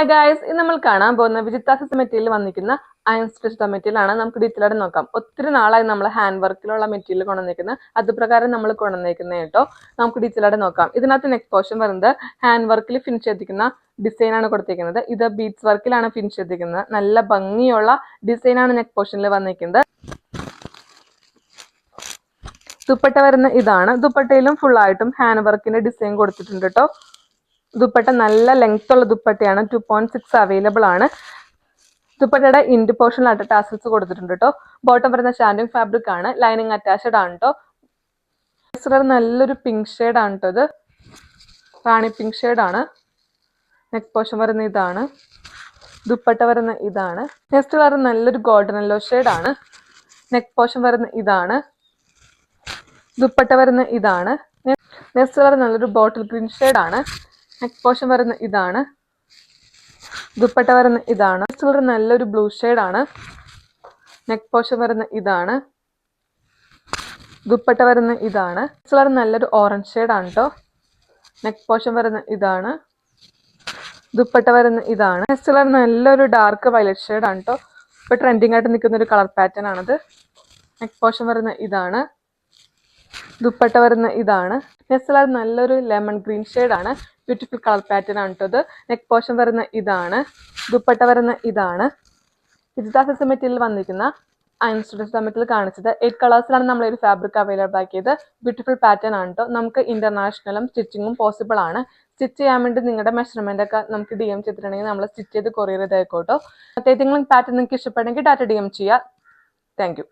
Hi guys, ഇന്ന് നമ്മൾ കാണാൻ പോകുന്ന വിജിത്താസസ് മെറ്റീരിയൽ വന്നിരിക്കുന്ന അയൺ സ്റ്റിച്ച് മെറ്റീരിയൽ ആണ്. നമുക്ക് ഡീറ്റെയിൽ ആയിട്ട് നോക്കാം. ഒത്തിരി നാളായി നമ്മൾ ഹാൻഡ് വർക്കിലുള്ള മെറ്റീരിയൽ കൊണ്ടുവന്നിരിക്കുന്നത്, അതുപ്രകാരം നമ്മൾ കൊണ്ടുവന്നിരിക്കുന്നത് കേട്ടോ. നമുക്ക് ഡീറ്റെയിൽ ആയിട്ട് നോക്കാം. ഇതിനകത്ത് നെക്ക് പോർഷൻ വരുന്നത് ഹാൻഡ് വർക്കിൽ ഫിനിഷ് ചെയ്തിരിക്കുന്ന ഡിസൈൻ ആണ് കൊടുത്തിരിക്കുന്നത്. ഇത് ബീഡ്സ് വർക്കിലാണ് ഫിനിഷ് ചെയ്തിരിക്കുന്നത്. നല്ല ഭംഗിയുള്ള ഡിസൈൻ ആണ് നെക്ക് പോർഷനിൽ വന്നിരിക്കുന്നത്. ദുപ്പട്ട വരുന്ന ഇതാണ്. ദുപ്പട്ടയിലും ഫുൾ ആയിട്ടും ഹാൻഡ് വർക്കിന്റെ ഡിസൈൻ കൊടുത്തിട്ടുണ്ട് കേട്ടോ. ദുപ്പട്ട നല്ല ലെങ്ത് ഉള്ള ദുപ്പട്ടയാണ്. 2.6 അവൈലബിൾ ആണ്. ദുപ്പട്ടയുടെ ഇൻഡ് പോർഷനിലായിട്ട് ടാസൽസ് കൊടുത്തിട്ടുണ്ട് കേട്ടോ. ബോട്ടം വരുന്ന ഷാൻഡിങ് ഫാബ്രിക് ആണ്. ലൈനിങ് അറ്റാച്ച്ഡ് ആണ് കേട്ടോ. നല്ലൊരു പിങ്ക് ഷെയ്ഡ് ആണ് കേട്ടോ. ഇത് റാണി പിങ്ക് ഷെയ്ഡ് ആണ്. നെക്ക് പോർഷൻ വരുന്ന ഇതാണ്. ദുപ്പട്ട വരുന്ന ഇതാണ്. നെക്സ്റ്റ് കളർ നല്ലൊരു ഗോൾഡൻ യെല്ലോ ഷെയ്ഡ് ആണ്. നെക്ക് പോർഷൻ വരുന്ന ഇതാണ്. ദുപ്പട്ട വരുന്ന ഇതാണ്. നെക്സ്റ്റ് കളർ നല്ലൊരു ബോട്ടിൽ ഗ്രീൻ ഷെയ്ഡ് ആണ്. നെക്ക് പോർഷൻ വരുന്ന ഇതാണ്. ദുപ്പട്ട വരുന്ന ഇതാണ്. നെക്സ്റ്റ് കളർ നല്ലൊരു ബ്ലൂ ഷെയ്ഡ് ആണ്. നെക്ക് പോർഷൻ വരുന്ന ഇതാണ്. ദുപ്പട്ട വരുന്ന ഇതാണ്. നെക്സ്റ്റ് കളർ നല്ലൊരു ഓറഞ്ച് ഷെയ്ഡ് ആണ് കേട്ടോ. നെക്ക് പോർഷൻ വരുന്ന ഇതാണ്. ദുപ്പട്ട വരുന്ന ഇതാണ്. നെക്സ്റ്റ് കളർ നല്ലൊരു ഡാർക്ക് വയലറ്റ് ഷെയ്ഡ് ആണ് കേട്ടോ. ഇപ്പൊ ട്രെൻഡിങ് ആയിട്ട് നിൽക്കുന്ന ഒരു കളർ പാറ്റേൺ ആണത്. നെക്ക് പോർഷൻ വരുന്ന ഇതാണ്. ദുപ്പട്ട വരുന്ന ഇതാണ്. നെക്സ്റ്റ് കളർ നല്ലൊരു ലെമൺ ഗ്രീൻ ഷെയ്ഡ് ആണ്. ബ്യൂട്ടിഫുൾ കളർ പാറ്റേൺ ആണ് കേട്ടോ. നെക്ക് പോർഷൻ വരുന്ന ഇതാണ്. ദുപ്പട്ട വരുന്ന ഇതാണ്. വിജിത്താസസ് മെറ്റീരിയൽ വന്നിരിക്കുന്ന അയൺ സ്റ്റിച്ച് മെറ്റീരിയൽ കാണിച്ചത് 8 കളേഴ്സിലാണ് നമ്മൾ ഒരു ഫാബ്രിക് അവൈലബിൾ ആക്കിയത്. ബ്യൂട്ടിഫുൾ പാറ്റേൺ ആണ് കേട്ടോ. നമുക്ക് ഇന്റർനാഷണലും സ്റ്റിച്ചിങ്ങും പോസിബിൾ ആണ്. സ്റ്റിച്ച് ചെയ്യാൻ വേണ്ടി നിങ്ങളുടെ മെഷർമെന്റ് ഒക്കെ നമുക്ക് DM ചെയ്തിട്ടുണ്ടെങ്കിൽ നമ്മൾ സ്റ്റിച്ച് ചെയ്ത് കൊറിയർ ചെയ്തേക്കോട്ടോ. ഏതെങ്കിലും പാറ്റേൺ നിങ്ങൾക്ക് ഇഷ്ടപ്പെടുമെങ്കിൽ ഡാറ്റ DM ചെയ്യുക. Thank you.